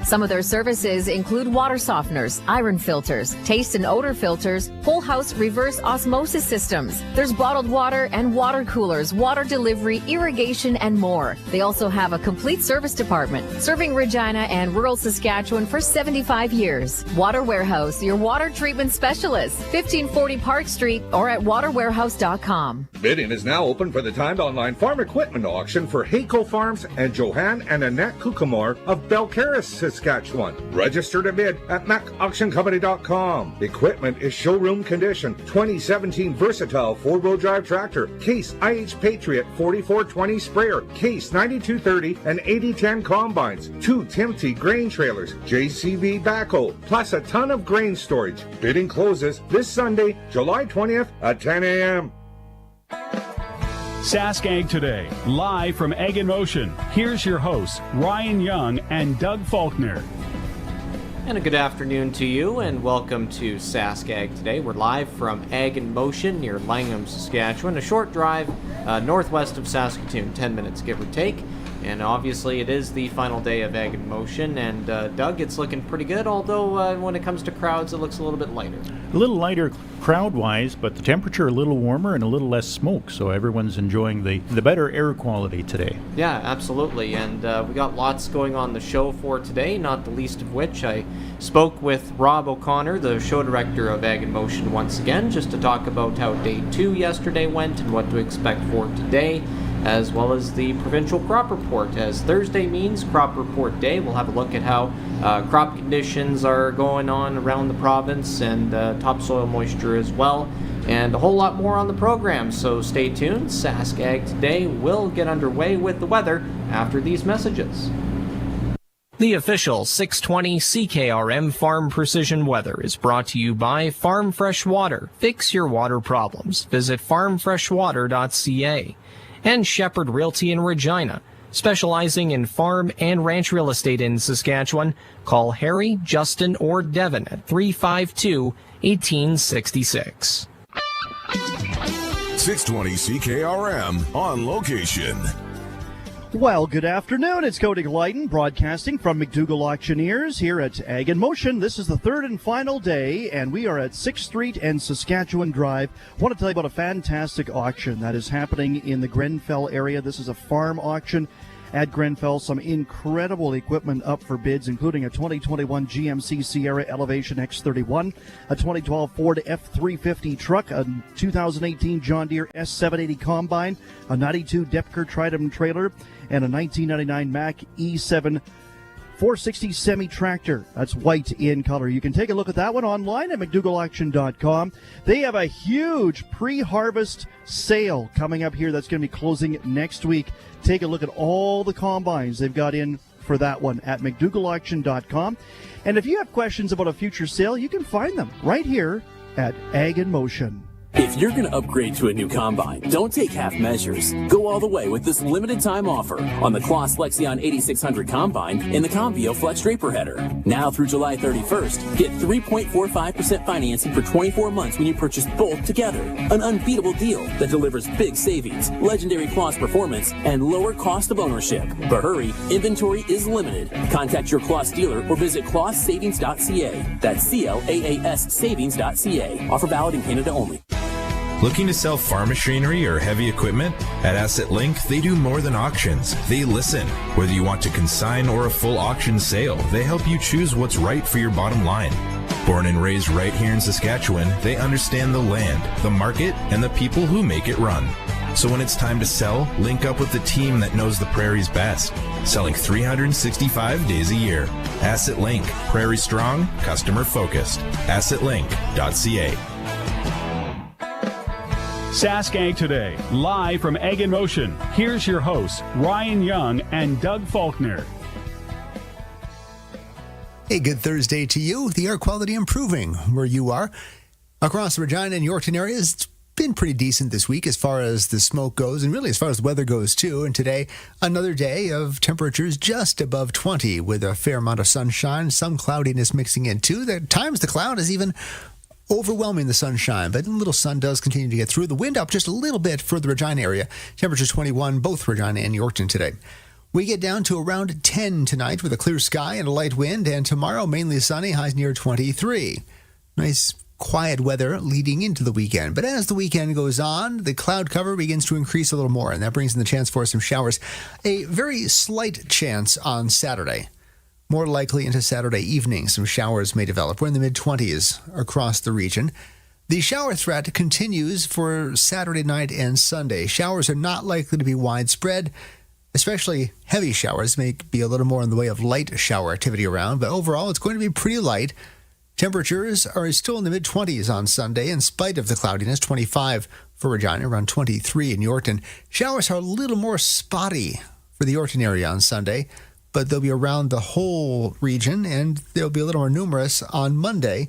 Some of their services include water softeners, iron filters, taste and odor filters, whole house reverse osmosis systems. There's bottled water and water coolers, water delivery, irrigation, and more. They also have a complete service department, serving Regina and rural Saskatchewan for 75 years. Water Warehouse, your water treatment specialist, 1540 Park Street or at waterwarehouse.com. Bidding is now open for the timed online farm equipment auction for Hayco Farms and Johan and Annette Kukamar of Belcaris, Saskatchewan. Register to bid at macauctioncompany.com. Equipment is showroom condition. 2017 Versatile 4-wheel drive tractor, Case IH Patriot 4420 sprayer, Case 9230 and 8010 combines, 2 Timothy grain trailers, JCB backhoe, plus a ton of grain storage. Bidding closes this Sunday, July 20th at 10 a.m. Sask Ag Today, live from Ag in Motion. Here's your hosts, Ryan Young and Doug Faulkner. And a good afternoon to you, and welcome to Sask Ag Today. We're live from Ag in Motion near Langham, Saskatchewan. A short drive northwest of Saskatoon, 10 minutes give or take. And obviously it is the final day of Ag in Motion, and Doug, it's looking pretty good, although when it comes to crowds, it looks a little bit lighter. A little lighter crowd-wise, but the temperature a little warmer and a little less smoke, so everyone's enjoying the better air quality today. Yeah, absolutely, and we got lots going on the show for today, not the least of which I spoke with Rob O'Connor, the show director of Ag in Motion, once again, just to talk about how Day 2 yesterday went and what to expect for today, as well as the provincial crop report. As Thursday means crop report day, we'll have a look at how crop conditions are going on around the province and topsoil moisture as well, and a whole lot more on the program, so stay tuned. Sask Ag Today will get underway with the weather after these messages. The official 620 CKRM Farm Precision Weather is brought to you by Farm Fresh Water. Fix your water problems. Visit farmfreshwater.ca. And Shepherd Realty in Regina, specializing in farm and ranch real estate in Saskatchewan. Call Harry, Justin, or Devin at 352-1866. 620 CKRM on location. Well, good afternoon. It's Cody Glyden broadcasting from McDougall Auctioneers here at Ag in Motion. This is the third and final day, and we are at 6th Street and Saskatchewan Drive. I want to tell you about a fantastic auction that is happening in the Grenfell area. This is a farm auction at Grenfell. Some incredible equipment up for bids, including a 2021 GMC Sierra Elevation X31, a 2012 Ford F350 truck, a 2018 John Deere S780 Combine, a 92 Depker Tridem trailer, and a 1999 Mack E7 460 semi-tractor. That's white in color. You can take a look at that one online at McDougallAuction.com. They have a huge pre-harvest sale coming up here that's going to be closing next week. Take a look at all the combines they've got in for that one at McDougallAuction.com. And if you have questions about a future sale, you can find them right here at Ag in Motion. If you're going to upgrade to a new combine, don't take half measures. Go all the way with this limited time offer on the Kloss Lexion 8600 Combine and the Combio Flex Draper Header. Now through July 31st, get 3.45% financing for 24 months when you purchase both together. An unbeatable deal that delivers big savings, legendary Kloss performance, and lower cost of ownership. But hurry, inventory is limited. Contact your Kloss dealer or visit ClossSavings.ca. That's CLAAS Savings.ca. Offer valid in Canada only. Looking to sell farm machinery or heavy equipment? At Asset Link, they do more than auctions. They listen. Whether you want to consign or a full auction sale, they help you choose what's right for your bottom line. Born and raised right here in Saskatchewan, they understand the land, the market, and the people who make it run. So when it's time to sell, link up with the team that knows the prairies best. Selling 365 days a year. Asset Link. Prairie strong, customer focused. AssetLink.ca. Sask Ag Today, live from Ag in Motion. Here's your hosts, Ryan Young and Doug Faulkner. Hey, good Thursday to you. The air quality improving where you are. Across the Regina and Yorkton areas, it's been pretty decent this week as far as the smoke goes and really as far as the weather goes too. And today, another day of temperatures just above 20 with a fair amount of sunshine, some cloudiness mixing in too. At times the cloud is even overwhelming the sunshine, but a little sun does continue to get through. The wind up just a little bit for the Regina area. Temperatures 21, both Regina and Yorkton today. We get down to around 10 tonight with a clear sky and a light wind, and tomorrow mainly sunny, highs near 23. Nice quiet weather leading into the weekend. But as the weekend goes on, the cloud cover begins to increase a little more, and that brings in the chance for some showers. A very slight chance on Saturday. More likely into Saturday evening, some showers may develop. We're in the mid-20s across the region. The shower threat continues for Saturday night and Sunday. Showers are not likely to be widespread. Especially heavy showers may be a little more in the way of light shower activity around, but overall it's going to be pretty light. Temperatures are still in the mid-20s on Sunday in spite of the cloudiness, 25 for Regina, around 23 in Yorkton. Showers are a little more spotty for the Yorkton area on Sunday, but they'll be around the whole region, and they'll be a little more numerous on Monday,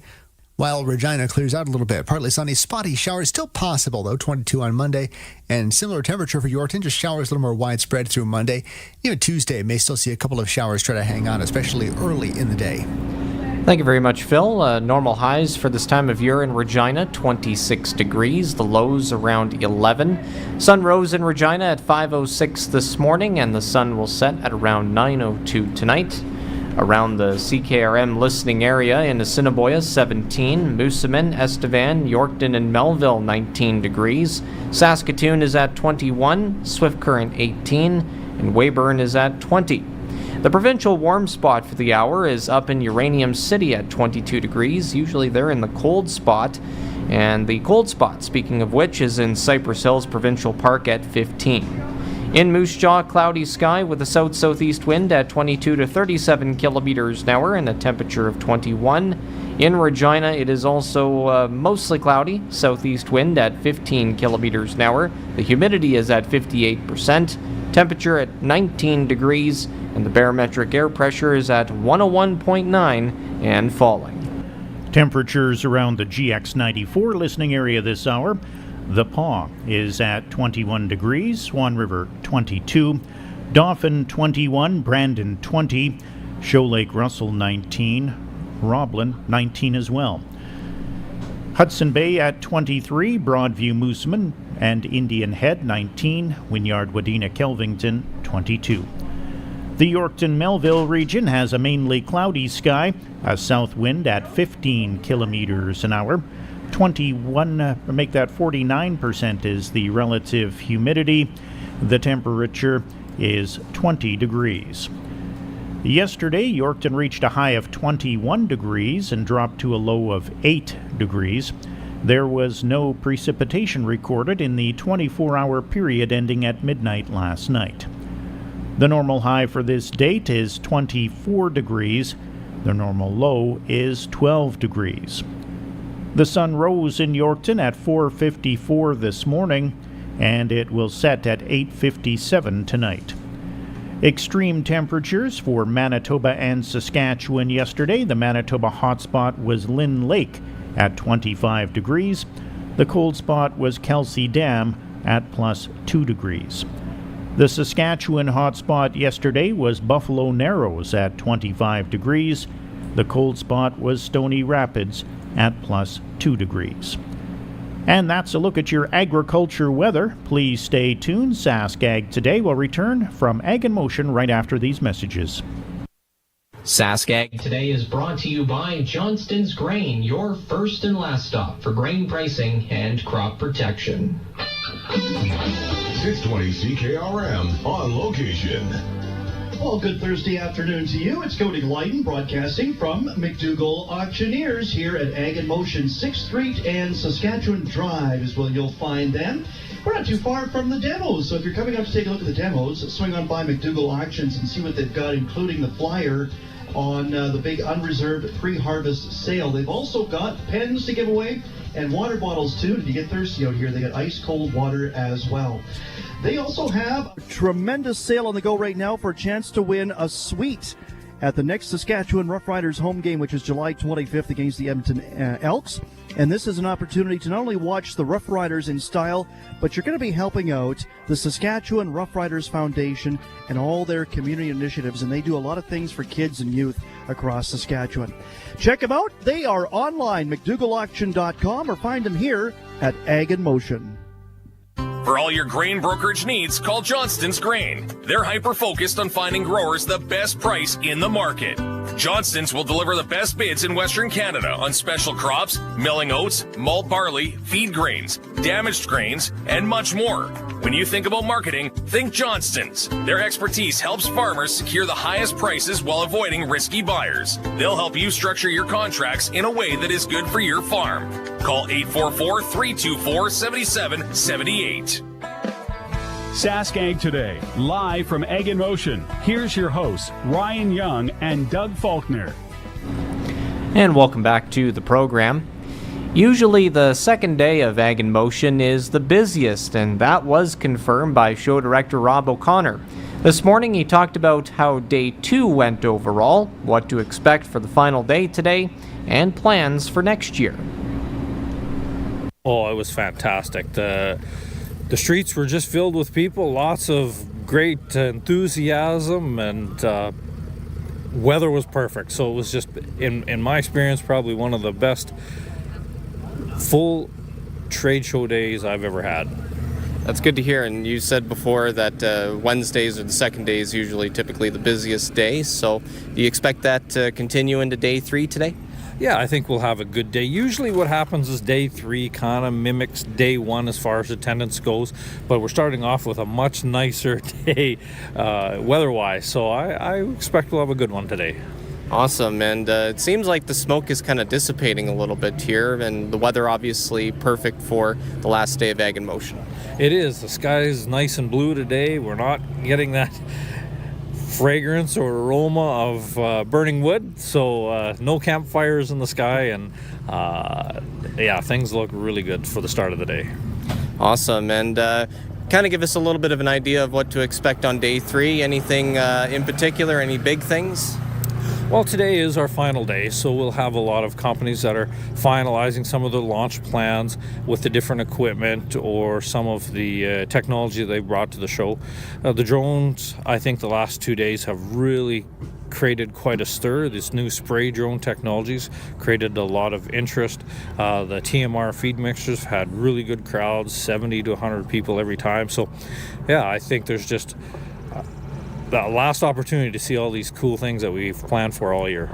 while Regina clears out a little bit. Partly sunny, spotty showers still possible, though, 22 on Monday. And similar temperature for Yorkton, just showers a little more widespread through Monday. Even Tuesday may still see a couple of showers try to hang on, especially early in the day. Thank you very much, Phil. Normal highs for this time of year in Regina, 26 degrees. The lows around 11. Sun rose in Regina at 5:06 this morning, and the sun will set at around 9:02 tonight. Around the CKRM listening area in Assiniboia, 17. Moosomin, Estevan, Yorkton, and Melville, 19 degrees. Saskatoon is at 21. Swift Current, 18. And Weyburn is at 20. The provincial warm spot for the hour is up in Uranium City at 22 degrees. Usually they're in the cold spot. And the cold spot, speaking of which, is in Cypress Hills Provincial Park at 15. In Moose Jaw, cloudy sky with a south-southeast wind at 22 to 37 kilometers an hour and a temperature of 21. In Regina, it is also mostly cloudy, southeast wind at 15 kilometers an hour. The humidity is at 58%, temperature at 19 degrees, and the barometric air pressure is at 101.9 and falling. Temperatures around the GX94 listening area this hour. The Paw is at 21 degrees, Swan River 22, Dauphin 21, Brandon 20, Show Lake Russell 19, Roblin 19 as well. Hudson Bay at 23, Broadview Moosomin and Indian Head 19, Wynyard Wadena Kelvington 22. The Yorkton-Melville region has a mainly cloudy sky, a south wind at 15 kilometers an hour. 49% is the relative humidity. The temperature is 20 degrees. Yesterday, Yorkton reached a high of 21 degrees and dropped to a low of 8 degrees. There was no precipitation recorded in the 24-hour period ending at midnight last night. The normal high for this date is 24 degrees. The normal low is 12 degrees. The sun rose in Yorkton at 4:54 this morning, and it will set at 8:57 tonight. Extreme temperatures for Manitoba and Saskatchewan yesterday. The Manitoba hotspot was Lynn Lake at 25 degrees. The cold spot was Kelsey Dam at plus 2 degrees. The Saskatchewan hotspot yesterday was Buffalo Narrows at 25 degrees. The cold spot was Stony Rapids at plus 2 degrees. And that's a look at your agriculture weather. Please stay tuned. Sask Ag Today will return from Ag in Motion right after these messages. Sask Ag Today is brought to you by Johnston's Grain, your first and last stop for grain pricing and crop protection. 620 CKRM on location. Well, good Thursday afternoon to you. It's Cody Glyden broadcasting from McDougall Auctioneers here at Ag in Motion. 6th Street and Saskatchewan Drive is where you'll find them. We're not too far from the demos, so if you're coming up to take a look at the demos, swing on by McDougall Auctions and see what they've got, including the flyer on the big unreserved pre-harvest sale. They've also got pens to give away and water bottles too. If you get thirsty out here, they got ice cold water as well. They also have a tremendous sale on the go right now for a chance to win a suite at the next Saskatchewan Roughriders home game, which is July 25th against the Edmonton Elks. And this is an opportunity to not only watch the Roughriders in style, but you're going to be helping out the Saskatchewan Roughriders Foundation and all their community initiatives. And they do a lot of things for kids and youth across Saskatchewan. Check them out. They are online, McDougallAuction.com, or find them here at Ag in Motion. For all your grain brokerage needs, call Johnston's Grain. They're hyper-focused on finding growers the best price in the market. Johnston's will deliver the best bids in Western Canada on special crops, milling oats, malt barley, feed grains, damaged grains, and much more. When you think about marketing, think Johnston's. Their expertise helps farmers secure the highest prices while avoiding risky buyers. They'll help you structure your contracts in a way that is good for your farm. Call 844-324-7778. Sask Ag Today, live from Ag in Motion. Here's your hosts, Ryan Young and Doug Faulkner. And welcome back to the program. Usually the second day of Ag in Motion is the busiest, and that was confirmed by show director Rob O'Connor. This morning he talked about how day 2 went overall, what to expect for the final day today, and plans for next year. Oh, it was fantastic. The streets were just filled with people, lots of great enthusiasm, and weather was perfect. So it was just, in my experience, probably one of the best full trade show days I've ever had. That's good to hear. And you said before that Wednesdays or the second day is usually typically the busiest day. So do you expect that to continue into day 3 today? Yeah, I think we'll have a good day. Usually what happens is day 3 kind of mimics day 1 as far as attendance goes, but we're starting off with a much nicer day weather-wise, so I expect we'll have a good one today. Awesome, and it seems like the smoke is kind of dissipating a little bit here, and the weather obviously perfect for the last day of Ag in Motion. It is. The sky is nice and blue today. We're not getting that fragrance or aroma of burning wood, so no campfires in the sky, and yeah, things look really good for the start of the day. Awesome, and kind of give us a little bit of an idea of what to expect on day 3. Anything in particular, any big things? Well, today is our final day, so we'll have a lot of companies that are finalizing some of the launch plans with the different equipment or some of the technology they brought to the show. The drones, I think the last 2 days have really created quite a stir. This new spray drone technologies created a lot of interest. The TMR feed mixers had really good crowds, 70 to 100 people every time. So yeah, I think there's just that last opportunity to see all these cool things that we've planned for all year.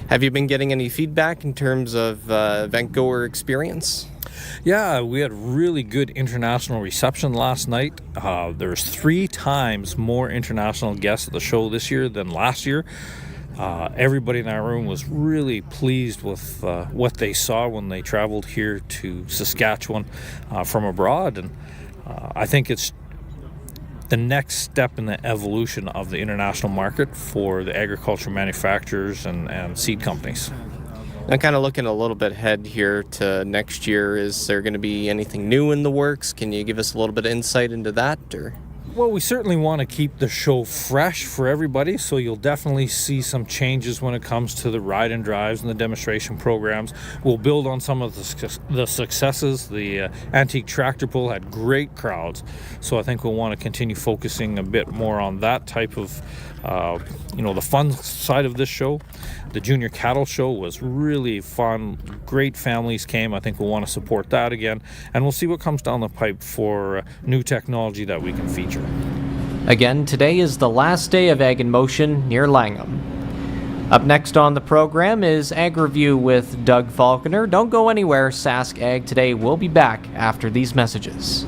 Have you been getting any feedback in terms of event goer experience? Yeah, we had really good international reception last night. There's 3 times more international guests at the show this year than last year. Everybody in that room was really pleased with what they saw when they traveled here to Saskatchewan from abroad, and I think it's the next step in the evolution of the international market for the agriculture manufacturers and seed companies. I'm kind of looking a little bit ahead here to next year. Is there going to be anything new in the works? Can you give us a little bit of insight into that? Or? Well, we certainly want to keep the show fresh for everybody, so you'll definitely see some changes when it comes to the ride and drives and the demonstration programs. We'll build on some of the successes. The antique tractor pull had great crowds, so I think we'll want to continue focusing a bit more on that type of the fun side of this show. The Junior Cattle Show was really fun. Great families came. I think we'll want to support that again. And we'll see what comes down the pipe for new technology that we can feature. Again, today is the last day of Ag in Motion near Langham. Up next on the program is Ag Review with Doug Faulkner. Don't go anywhere. Sask Ag Today will be back after these messages.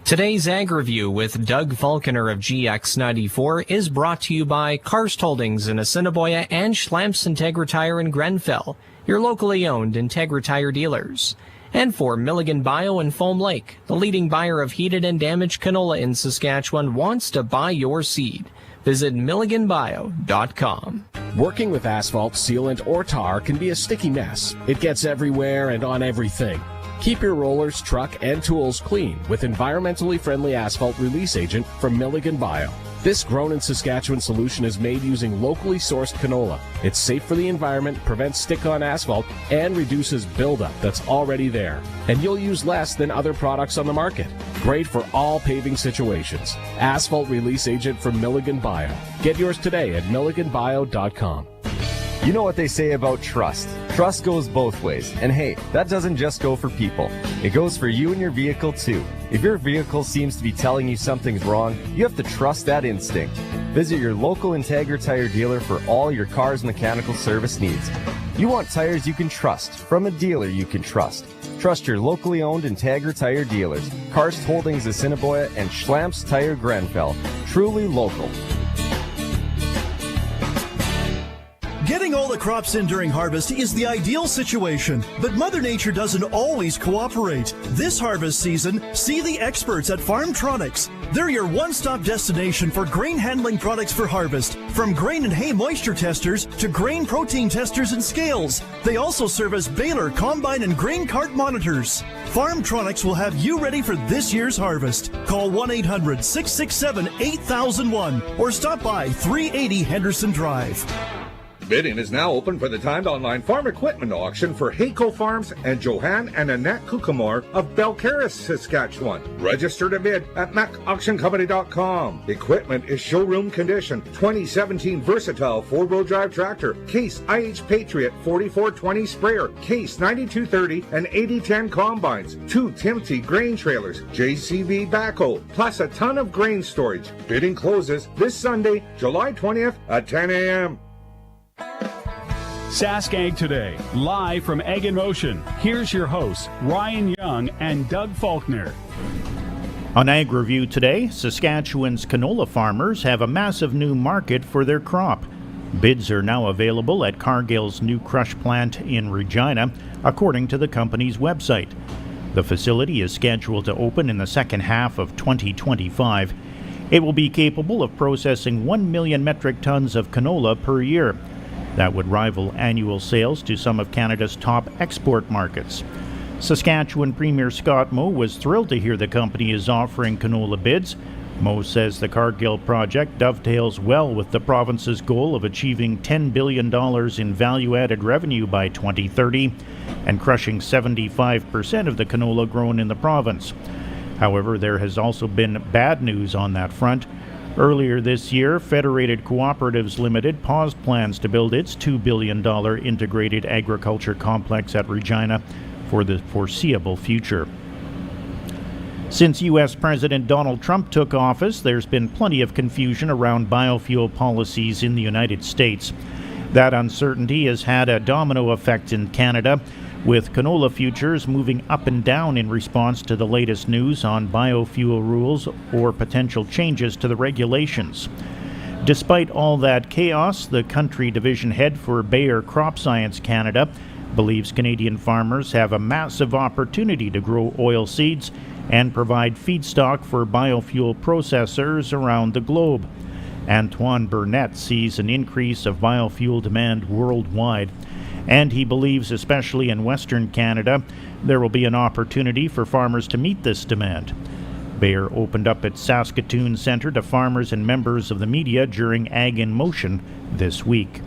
Today's Ag Review with Doug Faulkner of GX94 is brought to you by Karst Holdings in Assiniboia and Schlamps Integra Tire in Grenfell, your locally owned Integra Tire dealers. And for Milligan Bio in Foam Lake, the leading buyer of heated and damaged canola in Saskatchewan wants to buy your seed. Visit milliganbio.com. Working with asphalt, sealant, or tar can be a sticky mess. It gets everywhere and on everything. Keep your rollers, truck, and tools clean with environmentally friendly asphalt release agent from Milligan Bio. This grown in Saskatchewan solution is made using locally sourced canola. It's safe for the environment, prevents stick-on asphalt, and reduces buildup that's already there. And you'll use less than other products on the market. Great for all paving situations. Asphalt release agent from Milligan Bio. Get yours today at milliganbio.com. You know what they say about trust. Trust goes both ways. And hey, that doesn't just go for people. It goes for you and your vehicle too. If your vehicle seems to be telling you something's wrong, you have to trust that instinct. Visit your local Integra Tire dealer for all your car's mechanical service needs. You want tires you can trust from a dealer you can trust. Trust your locally owned Integra Tire dealers. Karst Holdings Assiniboia and Schlamps Tire Grenfell. Truly local. Getting all the crops in during harvest is the ideal situation, but Mother Nature doesn't always cooperate. This harvest season, see the experts at Farmtronics. They're your one-stop destination for grain handling products for harvest, from grain and hay moisture testers to grain protein testers and scales. They also serve as baler, combine, and grain cart monitors. Farmtronics will have you ready for this year's harvest. Call 1-800-667-8001 or stop by 380 Henderson Drive. Bidding is now open for the timed online farm equipment auction for Hayco Farms and Johan and Annette Kukamore of Belcaris, Saskatchewan. Register to bid at macauctioncompany.com. Equipment is showroom condition. 2017 Versatile 4-wheel drive tractor, Case IH Patriot 4420 sprayer, Case 9230 and 8010 combines, 2 Timothy grain trailers, JCB backhoe, plus a ton of grain storage. Bidding closes this Sunday, July 20th at 10 a.m. Sask Ag Today, live from Ag in Motion. Here's your hosts, Ryan Young and Doug Faulkner. On Ag Review today, Saskatchewan's canola farmers have a massive new market for their crop. Bids are now available at Cargill's new crush plant in Regina, according to the company's website. The facility is scheduled to open in the second half of 2025. It will be capable of processing 1 million metric tons of canola per year. That would rival annual sales to some of Canada's top export markets. Saskatchewan Premier Scott Moe was thrilled to hear the company is offering canola bids. Moe says the Cargill project dovetails well with the province's goal of achieving $10 billion in value-added revenue by 2030 and crushing 75% of the canola grown in the province. However, there has also been bad news on that front. Earlier this year, Federated Cooperatives Limited paused plans to build its $2 billion integrated agriculture complex at Regina for the foreseeable future. Since U.S. President Donald Trump took office, there's been plenty of confusion around biofuel policies in the United States. That uncertainty has had a domino effect in Canada, with canola futures moving up and down in response to the latest news on biofuel rules or potential changes to the regulations. Despite all that chaos, the country division head for Bayer Crop Science Canada believes Canadian farmers have a massive opportunity to grow oilseeds and provide feedstock for biofuel processors around the globe. Antoine Burnett sees an increase of biofuel demand worldwide, and he believes, especially in Western Canada, there will be an opportunity for farmers to meet this demand. Bayer opened up its Saskatoon Centre to farmers and members of the media during Ag in Motion this week.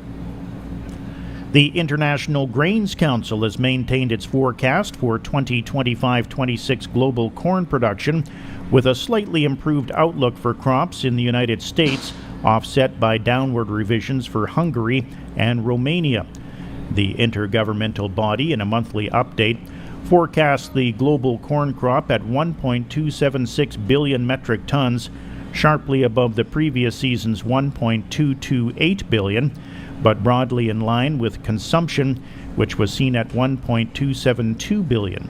The International Grains Council has maintained its forecast for 2025-26 global corn production, with a slightly improved outlook for crops in the United States, offset by downward revisions for Hungary and Romania. The intergovernmental body, in a monthly update, forecasts the global corn crop at 1.276 billion metric tons, sharply above the previous season's 1.228 billion, but broadly in line with consumption, which was seen at 1.272 billion.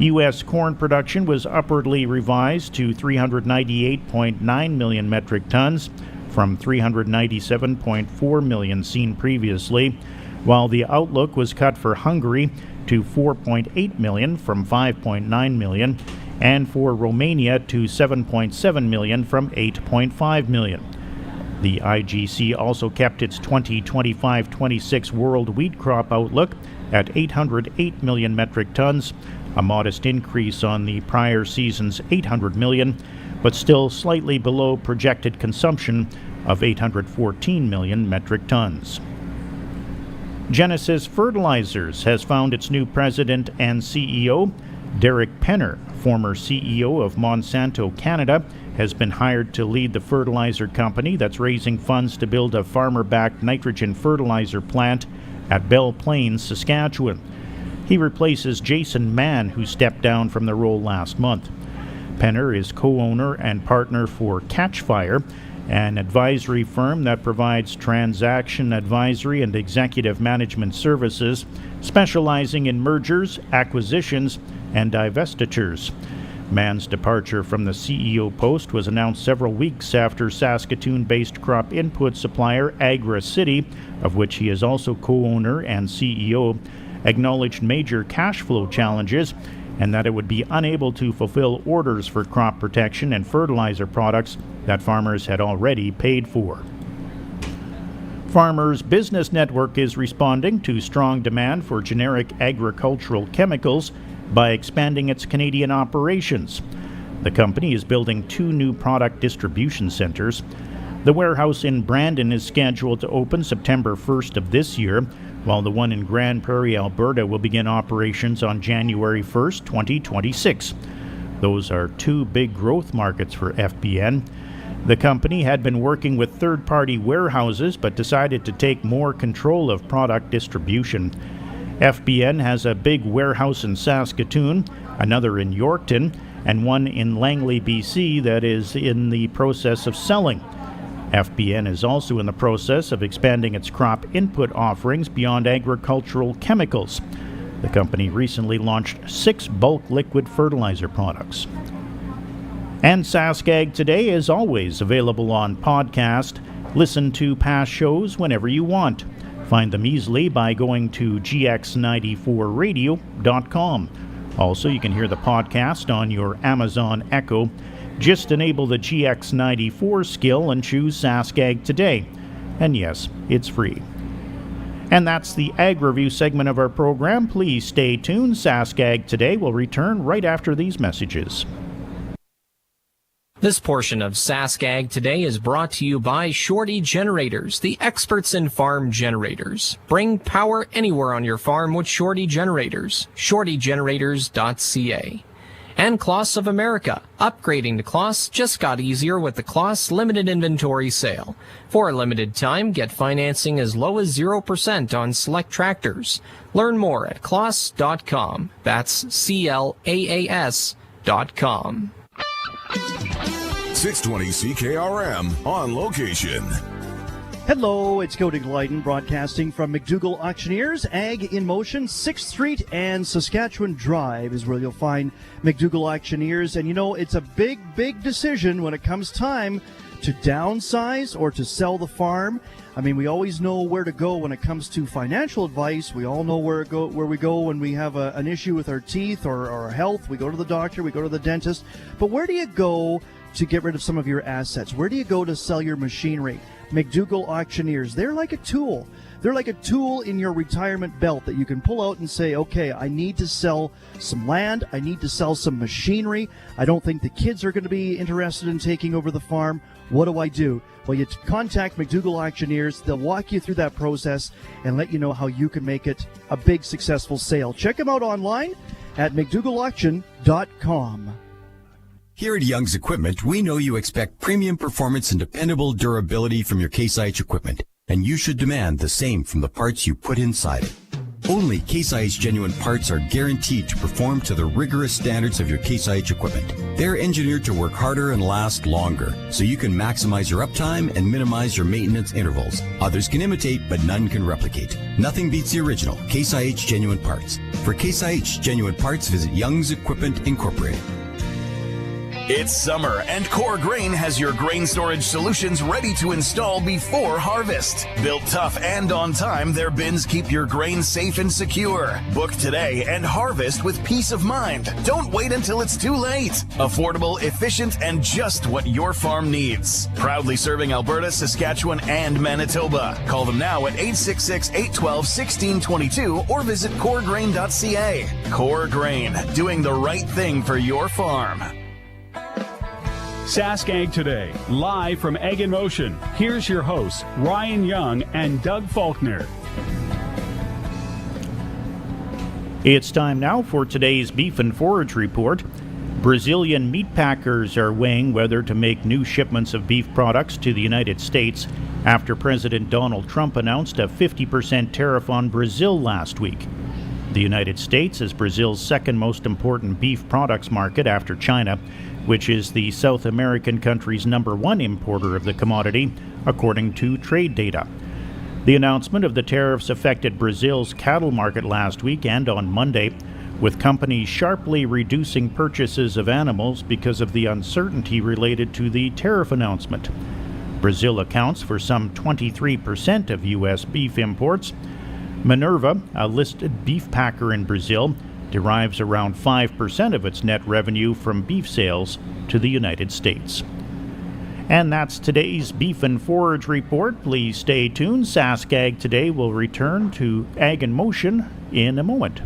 U.S. corn production was upwardly revised to 398.9 million metric tons from 397.4 million seen previously, while the outlook was cut for Hungary to 4.8 million from 5.9 million, and for Romania to 7.7 million from 8.5 million. The IGC also kept its 2025-26 world wheat crop outlook at 808 million metric tons, a modest increase on the prior season's 800 million, but still slightly below projected consumption of 814 million metric tons. Genesis Fertilizers has found its new president and CEO. Derek Penner, former CEO of Monsanto Canada, has been hired to lead the fertilizer company that's raising funds to build a farmer-backed nitrogen fertilizer plant at Belle Plaine, Saskatchewan. He replaces Jason Mann, who stepped down from the role last month. Penner is co-owner and partner for Catchfire, an advisory firm that provides transaction advisory and executive management services, specializing in mergers, acquisitions, and divestitures. Mann's departure from the CEO post was announced several weeks after Saskatoon-based crop input supplier Agra City, of which he is also co-owner and CEO, acknowledged major cash flow challenges and that it would be unable to fulfill orders for crop protection and fertilizer products that farmers had already paid for. Farmers Business Network is responding to strong demand for generic agricultural chemicals by expanding its Canadian operations. The company is building 2 new product distribution centers. The warehouse in Brandon is scheduled to open September 1st of this year, while the one in Grand Prairie, Alberta will begin operations on January 1st, 2026. Those are 2 big growth markets for FBN. The company had been working with third-party warehouses but decided to take more control of product distribution. FBN has a big warehouse in Saskatoon, another in Yorkton, and one in Langley, BC that is in the process of selling. FBN is also in the process of expanding its crop input offerings beyond agricultural chemicals. The company recently launched 6 bulk liquid fertilizer products. And Sask Ag Today is always available on podcast. Listen to past shows whenever you want. Find them easily by going to gx94radio.com. Also, you can hear the podcast on your Amazon Echo. Just enable the GX94 skill and choose Sask Ag Today. And yes, it's free. And that's the Ag Review segment of our program. Please stay tuned. Sask Ag Today will return right after these messages. This portion of Sask Ag Today is brought to you by Shorty Generators, the experts in farm generators. Bring power anywhere on your farm with Shorty Generators. ShortyGenerators.ca. And Kloss of America. Upgrading to Kloss just got easier with the Kloss Limited Inventory Sale. For a limited time, get financing as low as 0% on select tractors. Learn more at kloss.com. That's CLAAS.com. 620 CKRM on location. Hello, it's Cody Glyden broadcasting from McDougall Auctioneers. Ag in Motion, 6th Street and Saskatchewan Drive is where you'll find McDougall Auctioneers. And you know, it's a big decision when it comes time to downsize or to sell the farm. I mean, we always know where to go when it comes to financial advice. We all know where we go when we have an issue with our teeth or our health. We go to the doctor, we go to the dentist. But where do you go to get rid of some of your assets? Where do you go to sell your machinery? McDougall Auctioneers. They're like a tool. They're like a tool in your retirement belt that you can pull out and say, okay, I need to sell some land. I need to sell some machinery. I don't think the kids are going to be interested in taking over the farm. What do I do? Well, you contact McDougall Auctioneers. They'll walk you through that process and let you know how you can make it a big, successful sale. Check them out online at McDougallAuction.com. Here at Young's Equipment, we know you expect premium performance and dependable durability from your Case IH equipment, and you should demand the same from the parts you put inside it. Only Case IH genuine parts are guaranteed to perform to the rigorous standards of your Case IH equipment. They're engineered to work harder and last longer, so you can maximize your uptime and minimize your maintenance intervals. Others can imitate, but none can replicate. Nothing beats the original Case IH genuine parts. For Case IH genuine parts, visit Young's Equipment Incorporated. It's summer, and Core Grain has your grain storage solutions ready to install before harvest. Built tough and on time, their bins keep your grain safe and secure. Book today and harvest with peace of mind. Don't wait until it's too late. Affordable, efficient, and just what your farm needs. Proudly serving Alberta, Saskatchewan, and Manitoba. Call them now at 866-812-1622 or visit coregrain.ca. Core Grain, doing the right thing for your farm. Sask Ag Today, live from Ag in Motion. Here's your hosts, Ryan Young and Doug Faulkner. It's time now for today's Beef and Forage Report. Brazilian meat packers are weighing whether to make new shipments of beef products to the United States after President Donald Trump announced a 50% tariff on Brazil last week. The United States is Brazil's second most important beef products market after China, which is the South American country's number one importer of the commodity, according to trade data. The announcement of the tariffs affected Brazil's cattle market last week and on Monday, with companies sharply reducing purchases of animals because of the uncertainty related to the tariff announcement. Brazil accounts for some 23% of U.S. beef imports. Minerva, a listed beef packer in Brazil, derives around 5% of its net revenue from beef sales to the United States. And that's today's Beef and Forage Report. Please stay tuned. Sask Ag Today will return to Ag in Motion in a moment.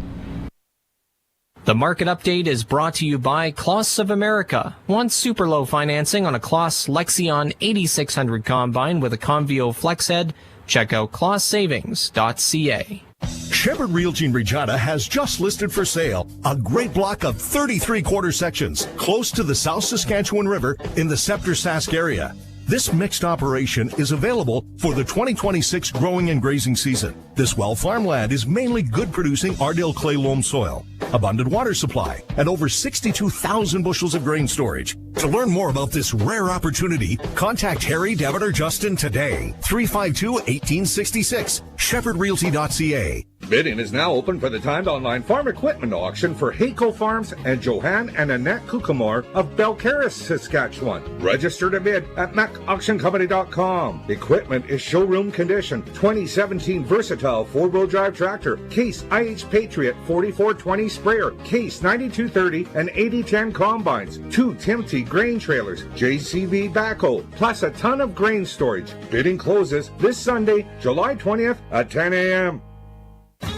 The market update is brought to you by Kloss of America. Want super low financing on a Kloss Lexion 8600 combine with a Convio flex head? Check out klosssavings.ca. Shepherd Realty in Regina has just listed for sale a great block of 33 quarter sections close to the South Saskatchewan River in the Scepter Sask area. This mixed operation is available for the 2026 growing and grazing season. This well farmland is mainly good producing Ardell clay loam soil, abundant water supply, and over 62,000 bushels of grain storage. To learn more about this rare opportunity, contact Harry, Devitt, or Justin today. 352-1866, shepherdrealty.ca. Bidding is now open for the timed online farm equipment auction for Hayco Farms and Johan and Annette Kukamar of Belcaris, Saskatchewan. Register to bid at macauctioncompany.com. Equipment is showroom condition. 2017 Versatile 4-wheel drive tractor, Case IH Patriot 4420 sprayer, Case 9230 and 8010 combines, 2 Timothy grain trailers, JCB backhoe, plus a ton of grain storage. Bidding closes this Sunday, July 20th at 10 a.m.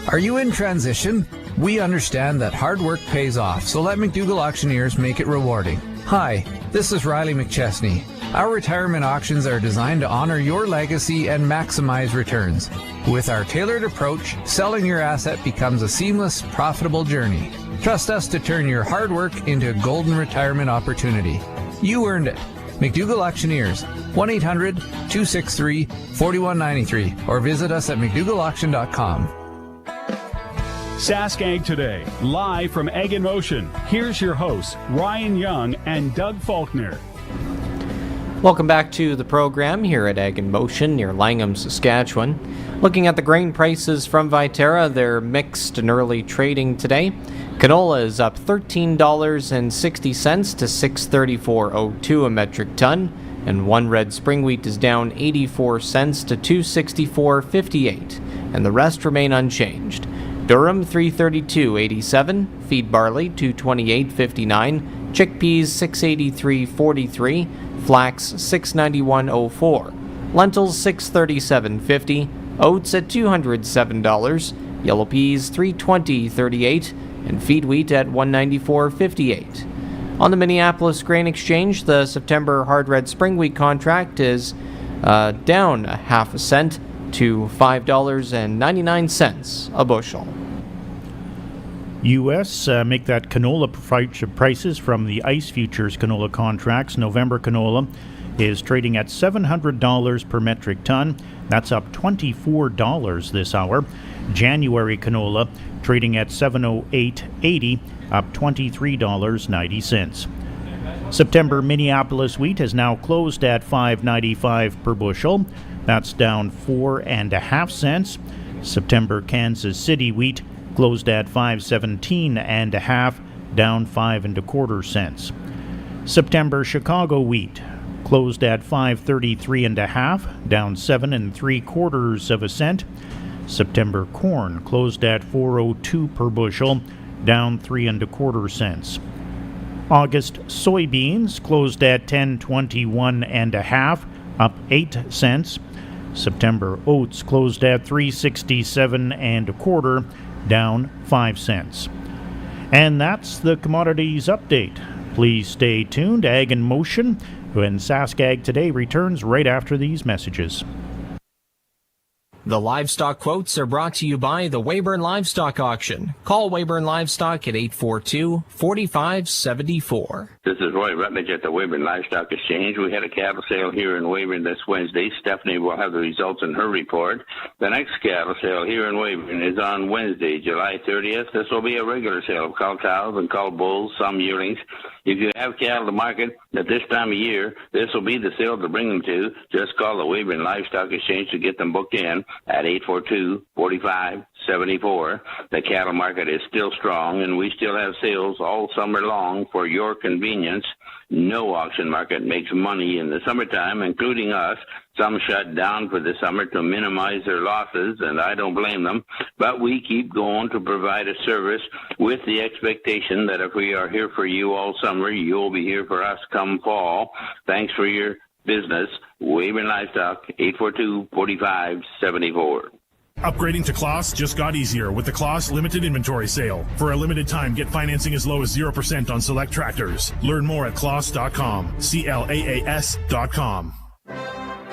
Are you in transition? We understand that hard work pays off, so let McDougall Auctioneers make it rewarding. Hi, this is Riley McChesney. Our retirement auctions are designed to honor your legacy and maximize returns. With our tailored approach, selling your asset becomes a seamless, profitable journey. Trust us to turn your hard work into a golden retirement opportunity. You earned it. McDougall Auctioneers, 1-800-263-4193, or visit us at McDougallAuction.com. Sask Ag Today, live from Ag in Motion. Here's your hosts, Ryan Young and Doug Faulkner. Welcome back to the program here at Ag in Motion near Langham, Saskatchewan. Looking at the grain prices from Viterra, they're mixed and early trading today. Canola is up $13.60 to $634.02 a metric ton, and one red spring wheat is down 84 cents to $264.58, and the rest remain unchanged. Durum $332.87, feed barley $228.59, chickpeas $683.43, flax $691.04, lentils $637.50, oats at $207, yellow peas $320.38, and feed wheat at $194.58. On the Minneapolis Grain Exchange, the September hard red spring wheat contract is down a half a cent to $5.99 a bushel. U.S. Make that canola prices from the ICE futures canola contracts. November canola is trading at $700 per metric ton. That's up $24 this hour. January canola trading at $708.80, up $23.90. September Minneapolis wheat has now closed at $5.95 per bushel. That's down 4.5 cents. September Kansas City wheat closed at $5.17.5, down 5.25 cents. September Chicago wheat closed at $5.33.5, down 7.75 cents. September corn closed at $4.02 per bushel, down 3.25 cents. August soybeans closed at $10.21.5, up 8 cents. September oats closed at $3.67.25, down 5 cents. And that's the commodities update. Please stay tuned. Ag in Motion, when Sask Ag Today returns right after these messages. The livestock quotes are brought to you by the Weyburn Livestock Auction. Call Weyburn Livestock at 842-4574. This is Roy Rutledge at the Weyburn Livestock Exchange. We had a cattle sale here in Weyburn this Wednesday. Stephanie will have the results in her report. The next cattle sale here in Weyburn is on Wednesday, July 30th. This will be a regular sale of cull cows and cull bulls, some yearlings. If you have cattle to market at this time of year, this will be the sale to bring them to. Just call the Weyburn Livestock Exchange to get them booked in at 842-4574. The cattle market is still strong, and we still have sales all summer long for your convenience. No auction market makes money in the summertime, including us. Some shut down for the summer to minimize their losses, and I don't blame them. But we keep going to provide a service with the expectation that if we are here for you all summer, you'll be here for us come fall. Thanks for your business. Weyburn Livestock, 842-4574. Upgrading to Claas just got easier with the Claas Limited Inventory Sale. For a limited time, get financing as low as 0% on select tractors. Learn more at claas.com. CLAAS.com.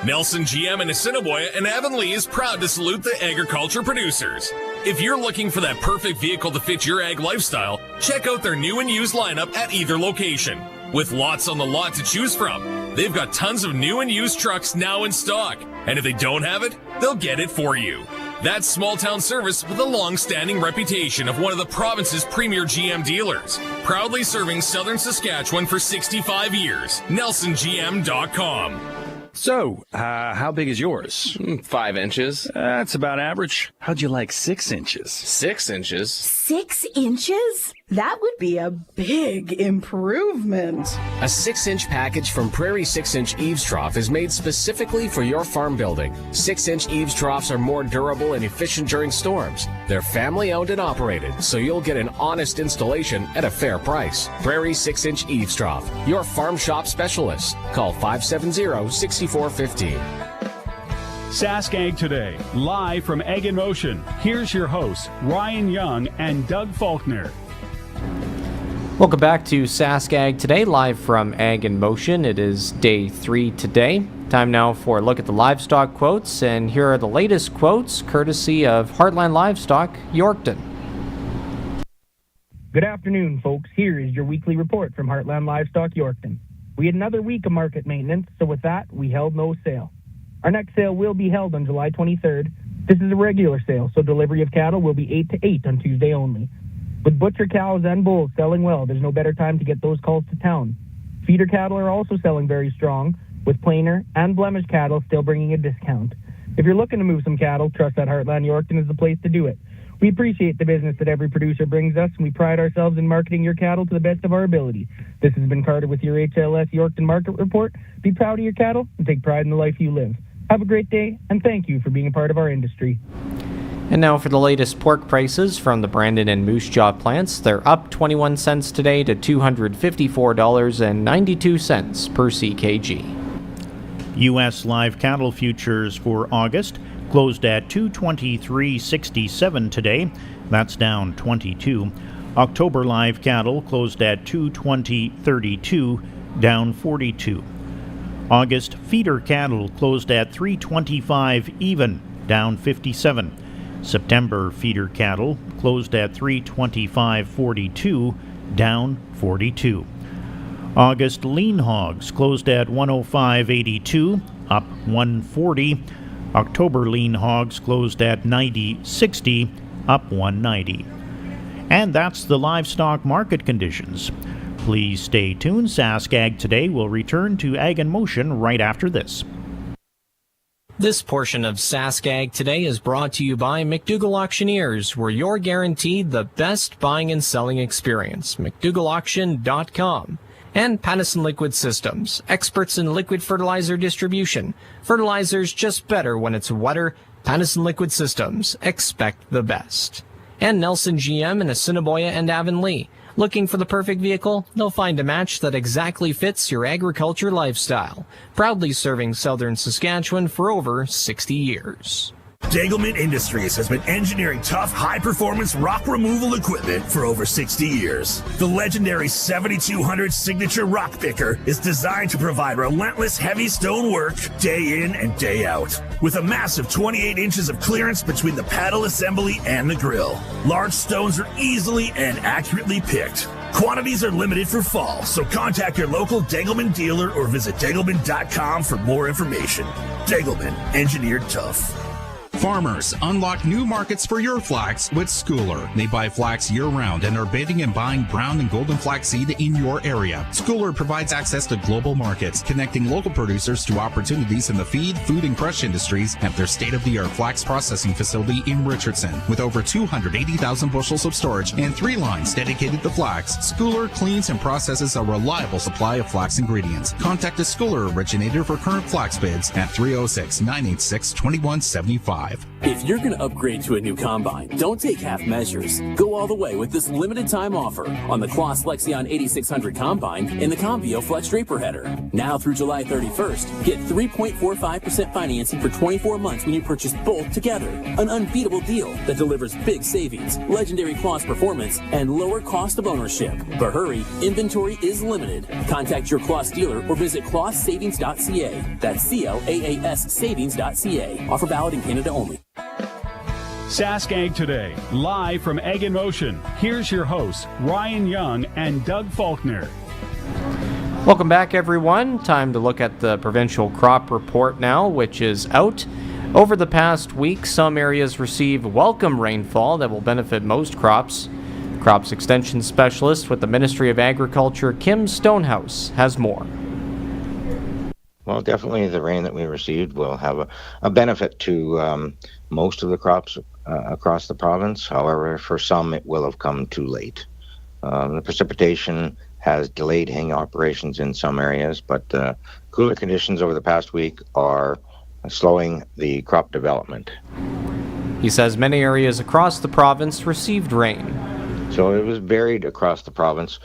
Nelson GM in Assiniboia and Avonlea is proud to salute the agriculture producers. If you're looking for that perfect vehicle to fit your ag lifestyle, check out their new and used lineup at either location. With lots on the lot to choose from, they've got tons of new and used trucks now in stock. And if they don't have it, they'll get it for you. That's small town service with a long-standing reputation of one of the province's premier GM dealers. Proudly serving southern Saskatchewan for 65 years. NelsonGM.com. So, how big is yours? 5 inches. That's about average. How'd you like 6 inches? 6 inches? 6 inches? That would be a big improvement. A 6-inch package from Prairie 6-inch eaves trough is made specifically for your farm building. 6-inch eaves troughs are more durable and efficient during storms. They're family-owned and operated, so you'll get an honest installation at a fair price. Prairie 6-inch eaves trough, your farm shop specialist. Call 570-6415. Sask Ag Today, live from Ag in Motion. Here's your hosts, Ryan Young and Doug Faulkner. Welcome back to Sask Ag Today, live from Ag in Motion. It is day 3 today. Time now for a look at the livestock quotes, and here are the latest quotes courtesy of Heartland Livestock, Yorkton. Good afternoon, folks. Here is your weekly report from Heartland Livestock, Yorkton. We had another week of market maintenance, so with that, we held no sale. Our next sale will be held on July 23rd. This is a regular sale, so delivery of cattle will be 8 to 8 on Tuesday only. With butcher cows and bulls selling well, there's no better time to get those calls to town. Feeder cattle are also selling very strong, with plainer and blemished cattle still bringing a discount. If you're looking to move some cattle, trust that Heartland Yorkton is the place to do it. We appreciate the business that every producer brings us, and we pride ourselves in marketing your cattle to the best of our ability. This has been Carter with your HLS Yorkton Market Report. Be proud of your cattle and take pride in the life you live. Have a great day, and thank you for being a part of our industry. And now for the latest pork prices from the Brandon and Moose Jaw plants. They're up 21 cents today to $254.92 per CKG. U.S. live cattle futures for August closed at $223.67 today. That's down 22. October live cattle closed at $220.32, down 42. August feeder cattle closed at $325 even, down 57. September feeder cattle closed at $325.42, down 42. August lean hogs closed at $105.82, up 140. October lean hogs closed at $90.60, up 190. And that's the livestock market conditions. Please stay tuned. Sask Ag Today will return to Ag in Motion right after this. This portion of Sask Ag Today is brought to you by McDougall Auctioneers, where you're guaranteed the best buying and selling experience. McDougallAuction.com. And Pattison Liquid Systems, experts in liquid fertilizer distribution. Fertilizer's just better when it's wetter. Pattison Liquid Systems, expect the best. And Nelson GM in Assiniboia and Avonlea. Looking for the perfect vehicle? They'll find a match that exactly fits your agriculture lifestyle. Proudly serving southern Saskatchewan for over 60 years. Degelman Industries has been engineering tough, high-performance rock removal equipment for over 60 years. The legendary 7200 Signature Rock Picker is designed to provide relentless heavy stone work day in and day out. With a massive 28 inches of clearance between the paddle assembly and the grill, large stones are easily and accurately picked. Quantities are limited for fall, so contact your local Degelman dealer or visit degelman.com for more information. Degelman, engineered tough. Farmers, unlock new markets for your flax with Schooler. They buy flax year-round and are bidding and buying brown and golden flax seed in your area. Schooler provides access to global markets, connecting local producers to opportunities in the feed, food, and crush industries at their state-of-the-art flax processing facility in Richardson. With over 280,000 bushels of storage and 3 lines dedicated to flax, Schooler cleans and processes a reliable supply of flax ingredients. Contact a Schooler originator for current flax bids at 306-986-2175. If you're going to upgrade to a new combine, don't take half measures. Go all the way with this limited time offer on the Kloss Lexion 8600 Combine and the Convio Flex Draper Header. Now through July 31st, get 3.45% financing for 24 months when you purchase both together. An unbeatable deal that delivers big savings, legendary Kloss performance, and lower cost of ownership. But hurry, inventory is limited. Contact your Kloss dealer or visit ClossSavings.ca. That's CLAAS Savings.ca. Offer valid in Canada only. Sask Ag Today, live from Ag in Motion. Here's your hosts, Ryan Young and Doug Faulkner. Welcome back, everyone. Time to look at the provincial crop report now, which is out. Over the past week, some areas received welcome rainfall that will benefit most crops. Crops Extension Specialist with the Ministry of Agriculture, Kim Stonehouse, has more. Well, definitely the rain that we received will have a benefit to most of the crops across the province. However, for some, it will have come too late. The precipitation has delayed haying operations in some areas, but cooler conditions over the past week are slowing the crop development. He says many areas across the province received rain. So it was varied across the province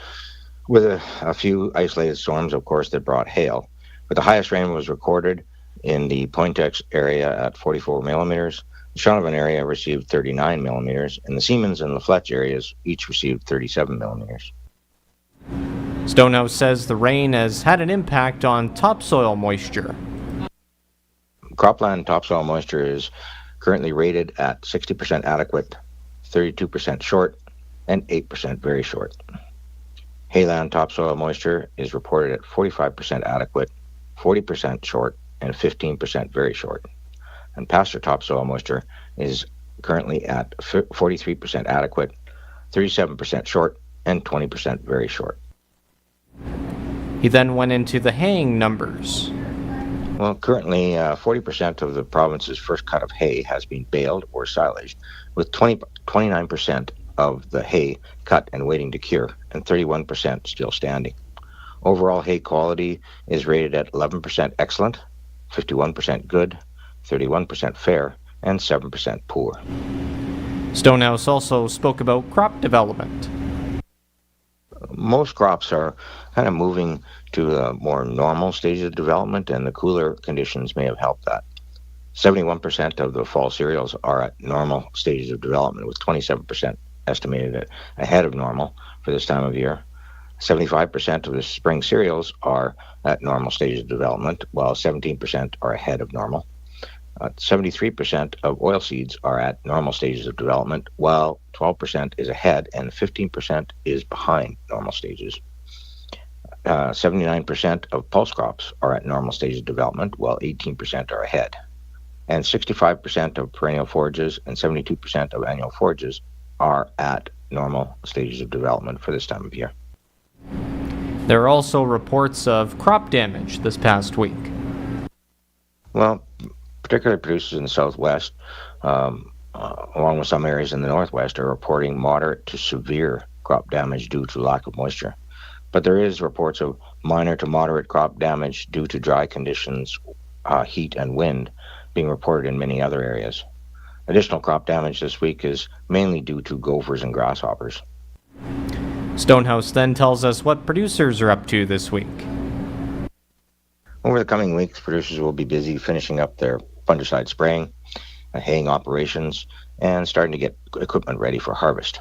with a few isolated storms, of course, that brought hail. But the highest rain was recorded in the Pointex area at 44 millimeters. The Shaunavon area received 39 millimeters, and the Siemens and the Fletch areas each received 37 millimeters. Stonehouse says the rain has had an impact on topsoil moisture. Cropland topsoil moisture is currently rated at 60% adequate, 32% short, and 8% very short. Hayland topsoil moisture is reported at 45% adequate, 40% short, and 15% very short. And pasture topsoil moisture is currently at 43% adequate, 37% short, and 20% very short. He then went into the haying numbers. Well, currently 40% of the province's first cut of hay has been baled or silaged, with 29% of the hay cut and waiting to cure, and 31% still standing. Overall hay quality is rated at 11% excellent, 51% good, 31% fair, and 7% poor. Stonehouse also spoke about crop development. Most crops are kind of moving to a more normal stage of development, and the cooler conditions may have helped that. 71% of the fall cereals are at normal stages of development, with 27% estimated ahead of normal for this time of year. 75% of the spring cereals are at normal stages of development, while 17% are ahead of normal. 73% of oilseeds are at normal stages of development, while 12% is ahead and 15% is behind normal stages. 79% of pulse crops are at normal stages of development, while 18% are ahead. And 65% of perennial forages and 72% of annual forages are at normal stages of development for this time of year. There are also reports of crop damage this past week. Well, particularly producers in the southwest, along with some areas in the northwest, are reporting moderate to severe crop damage due to lack of moisture. But there is reports of minor to moderate crop damage due to dry conditions, heat, and wind being reported in many other areas. Additional crop damage this week is mainly due to gophers and grasshoppers. Stonehouse then tells us what producers are up to this week. Over the coming weeks, producers will be busy finishing up their fungicide spraying, haying operations, and starting to get equipment ready for harvest.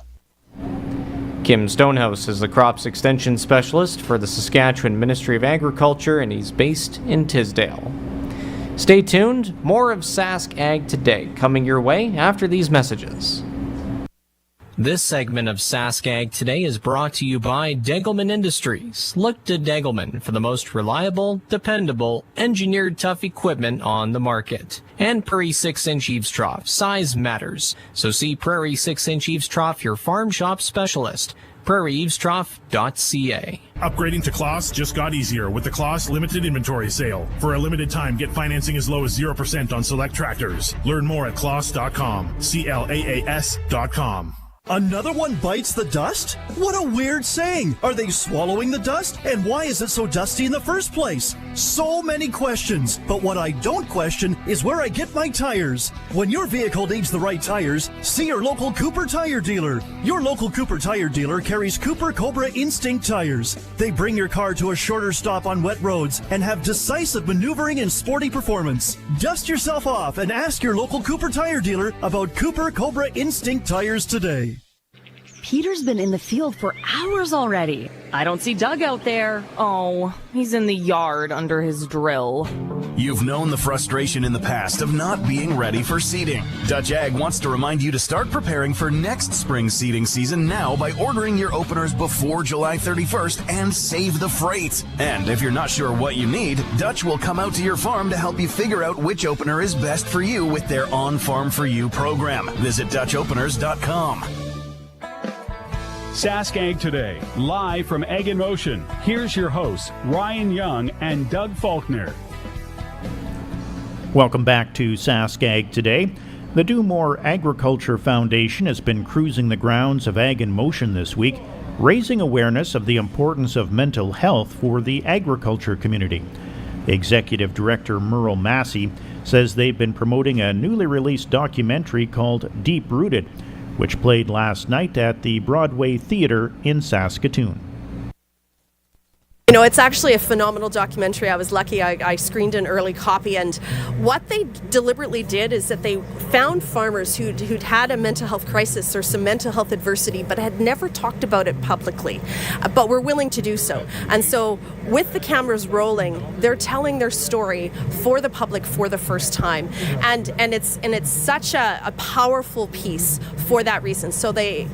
Kim Stonehouse is the Crops Extension Specialist for the Saskatchewan Ministry of Agriculture, and he's based in Tisdale. Stay tuned. More of Sask Ag Today coming your way after these messages. This segment of Sask Ag Today is brought to you by Degelman Industries. Look to Degelman for the most reliable, dependable, engineered tough equipment on the market. And Prairie 6-inch eaves trough. Size matters. So see Prairie 6-inch eaves trough, your farm shop specialist. prairieeavestrough.ca. Upgrading to Kloss just got easier with the Kloss limited inventory sale. For a limited time, get financing as low as 0% on select tractors. Learn more at Kloss.com. CLAAS.com. Another one bites the dust? What a weird saying! Are they swallowing the dust? And why is it so dusty in the first place? So many questions, but what I don't question is where I get my tires. When your vehicle needs the right tires, see your local Cooper tire dealer. Your local Cooper tire dealer carries Cooper Cobra Instinct tires. They bring your car to a shorter stop on wet roads and have decisive maneuvering and sporty performance. Dust yourself off and ask your local Cooper tire dealer about Cooper Cobra Instinct tires today. Peter's been in the field for hours already. I don't see Doug out there. Oh, he's in the yard under his drill. You've known the frustration in the past of not being ready for seeding. Dutch Ag wants to remind you to start preparing for next spring seeding season now by ordering your openers before July 31st and save the freight. And if you're not sure what you need, Dutch will come out to your farm to help you figure out which opener is best for you with their On Farm For You program. Visit DutchOpeners.com. Sask Ag Today, live from Ag in Motion. Here's your hosts, Ryan Young and Doug Faulkner. Welcome back to Sask Ag Today. The Do More Agriculture Foundation has been cruising the grounds of Ag in Motion this week, raising awareness of the importance of mental health for the agriculture community. Executive Director Merle Massey says they've been promoting a newly released documentary called Deep Rooted, which played last night at the Broadway Theatre in Saskatoon. You know, it's actually a phenomenal documentary. I was lucky I screened an early copy, and what they deliberately did is that they found farmers who'd had a mental health crisis or some mental health adversity but had never talked about it publicly, but were willing to do so. And so with the cameras rolling, they're telling their story for the public for the first time. And it's such a powerful piece for that reason. So they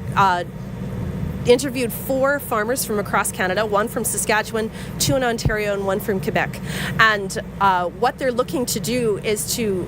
interviewed 4 farmers from across Canada, 1 from Saskatchewan, 2 in Ontario, and 1 from Quebec. And what they're looking to do is to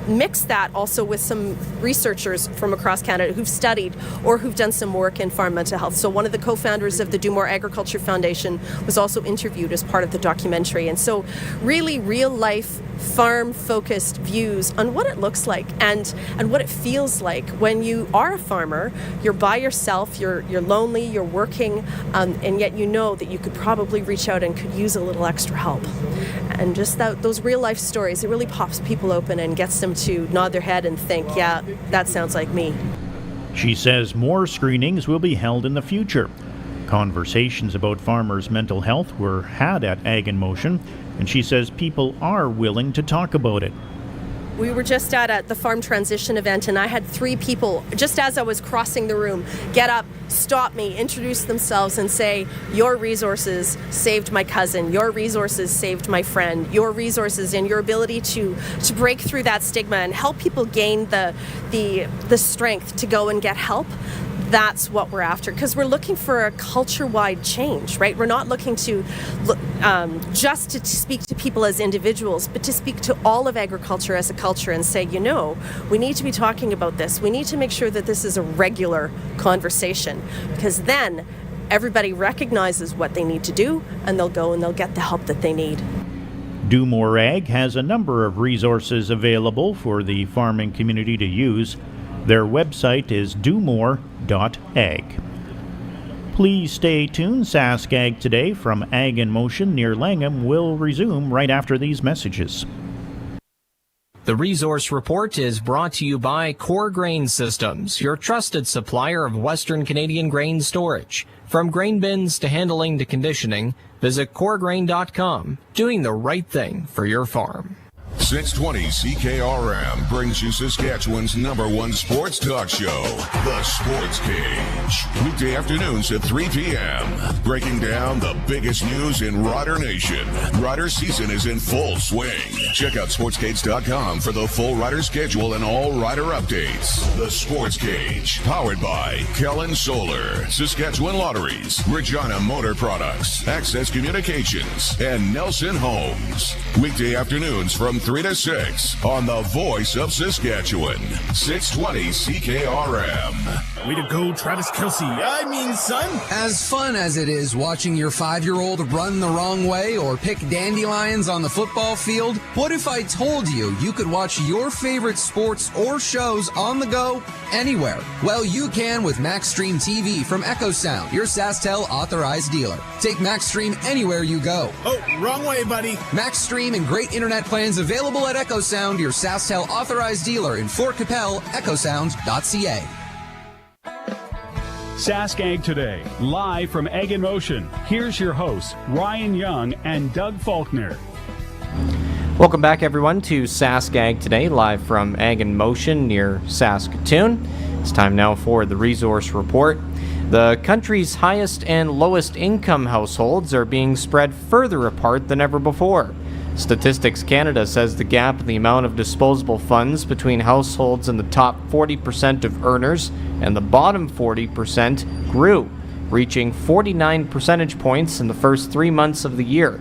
mix that also with some researchers from across Canada who've studied or who've done some work in farm mental health. So one of the co-founders of the Do More Agriculture Foundation was also interviewed as part of the documentary. And so really real life farm-focused views on what it looks like and what it feels like when you are a farmer, you're by yourself, you're lonely, you're working, and yet you know that you could probably reach out and could use a little extra help. And just those real life stories, it really pops people open and gets them to nod their head and think, yeah, that sounds like me. She says more screenings will be held in the future. Conversations about farmers' mental health were had at Ag in Motion, and she says people are willing to talk about it. We were just at the farm transition event, and I had 3 people, just as I was crossing the room, get up, stop me, introduce themselves and say, your resources saved my cousin, your resources saved my friend, your resources and your ability to break through that stigma and help people gain the strength to go and get help. That's what we're after, because we're looking for a culture-wide change, right? We're not looking to just to speak to people as individuals, but to speak to all of agriculture as a culture and say, you know, we need to be talking about this. We need to make sure that this is a regular conversation, because then everybody recognizes what they need to do and they'll go and they'll get the help that they need. Do More Ag has a number of resources available for the farming community to use. Their website is domore.ag. Please stay tuned. Sask Ag Today from Ag in Motion near Langham will resume right after these messages. The Resource Report is brought to you by Core Grain Systems, your trusted supplier of Western Canadian grain storage. From grain bins to handling to conditioning, visit coregrain.com, doing the right thing for your farm. 620 CKRM brings you Saskatchewan's #1 sports talk show, The Sports Cage. Weekday afternoons at 3 p.m. Breaking down the biggest news in Rider Nation. Rider season is in full swing. Check out sportscage.com for the full Rider schedule and all Rider updates. The Sports Cage, powered by Kellen Solar, Saskatchewan Lotteries, Regina Motor Products, Access Communications, and Nelson Homes. Weekday afternoons from 3 to 6 on the Voice of Saskatchewan, 620 CKRM. Way to go, Travis Kelce. I mean, son. As fun as it is watching your 5-year-old run the wrong way or pick dandelions on the football field, what if I told you you could watch your favorite sports or shows on the go anywhere? Well, you can with MaxStream TV from EchoSound, your SaskTel authorized dealer. Take MaxStream anywhere you go. Oh, wrong way, buddy. MaxStream and great internet plans available at EchoSound, your SaskTel authorized dealer in Fort Capel, echosound.ca. Sask Ag Today, live from Ag in Motion. Here's your hosts, Ryan Young and Doug Faulkner. Welcome back, everyone, to Sask Ag Today, live from Ag in Motion near Saskatoon. It's time now for the Resource Report. The country's highest and lowest income households are being spread further apart than ever before. Statistics Canada says the gap in the amount of disposable funds between households in the top 40% of earners and the bottom 40% grew, reaching 49 percentage points in the first 3 months of the year.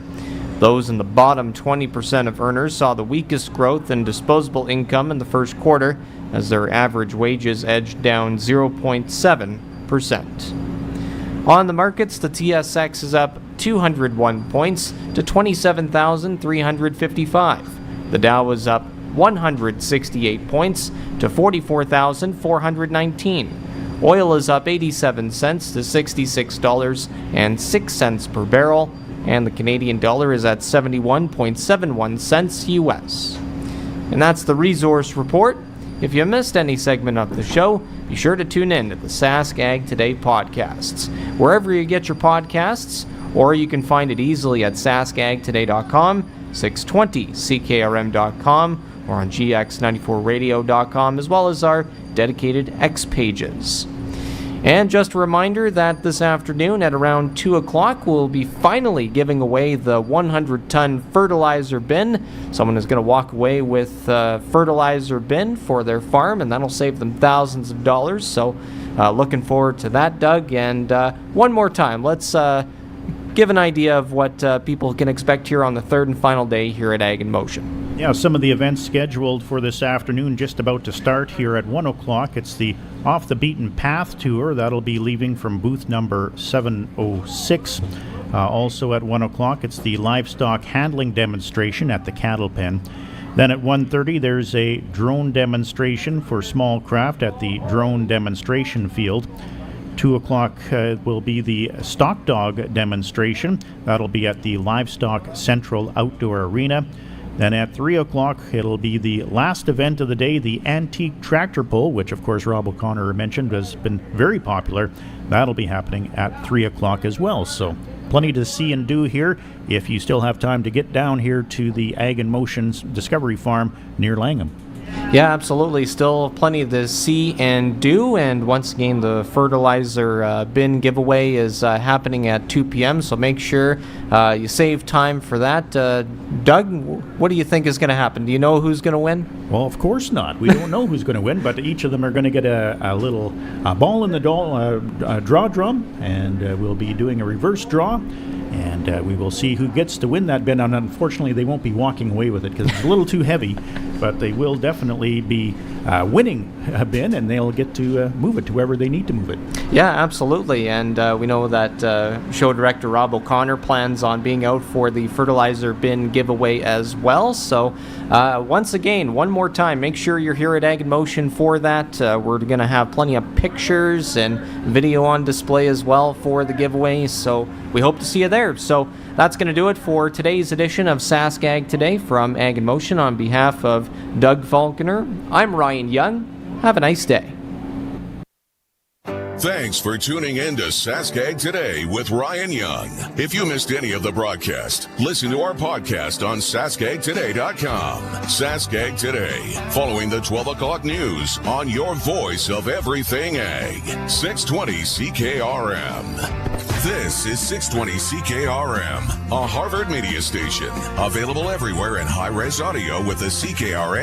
Those in the bottom 20% of earners saw the weakest growth in disposable income in the first quarter, as their average wages edged down 0.7%. On the markets, the TSX is up 201 points to 27,355. The Dow was up 168 points to 44,419. Oil is up 87 cents to $66.06 per barrel, and the Canadian dollar is at 71.71 cents US. And that's the Resource Report. If you missed any segment of the show, be sure to tune in to the Sask Ag Today podcasts, wherever you get your podcasts, or you can find it easily at saskagtoday.com, 620ckrm.com, or on gx94radio.com, as well as our dedicated X pages. And just a reminder that this afternoon at around 2 o'clock, we'll be finally giving away the 100-ton fertilizer bin. Someone is going to walk away with a fertilizer bin for their farm, and that'll save them thousands of dollars. So looking forward to that, Doug. And one more time, let's give an idea of what people can expect here on the third and final day here at Ag in Motion. Yeah, some of the events scheduled for this afternoon just about to start here at 1 o'clock. It's the Off the Beaten Path Tour. That'll be leaving from booth number 706. Also at 1 o'clock, it's the Livestock Handling Demonstration at the Cattle Pen. Then at 1:30, there's a drone demonstration for small craft at the Drone Demonstration Field. 2 o'clock will be the Stock Dog demonstration. That'll be at the Livestock Central Outdoor Arena. Then at 3 o'clock, it'll be the last event of the day, the Antique Tractor Pull, which of course Rob O'Connor mentioned has been very popular. That'll be happening at 3 o'clock as well. So plenty to see and do here if you still have time to get down here to the Ag in Motion's Discovery Farm near Langham. Yeah, absolutely. Still plenty to see and do. And once again, the fertilizer bin giveaway is happening at 2 p.m., so make sure you save time for that. Doug, what do you think is going to happen? Do you know who's going to win? Well, of course not. We don't know who's going to win, but each of them are going to get a little ball in the draw drum, and we'll be doing a reverse draw. And we will see who gets to win that bin. And unfortunately, they won't be walking away with it because it's a little too heavy. But they will definitely be winning a bin, and they'll get to move it to wherever they need to move it. Yeah, absolutely. And we know that show director Rob O'Connor plans on being out for the fertilizer bin giveaway as well. So once again, one more time, make sure you're here at Ag in Motion for that. We're going to have plenty of pictures and video on display as well for the giveaway. So we hope to see you there. So that's going to do it for today's edition of Sask Ag Today from Ag in Motion. On behalf of Doug Faulkner, I'm Ryan Young. Have a nice day. Thanks for tuning in to Sask Ag Today with Ryan Young. If you missed any of the broadcast, listen to our podcast on saskagtoday.com. Sask Ag Today, following the 12 o'clock news on your voice of everything ag. 620 CKRM. This is 620 CKRM, a Harvard media station. Available everywhere in high-res audio with the CKRM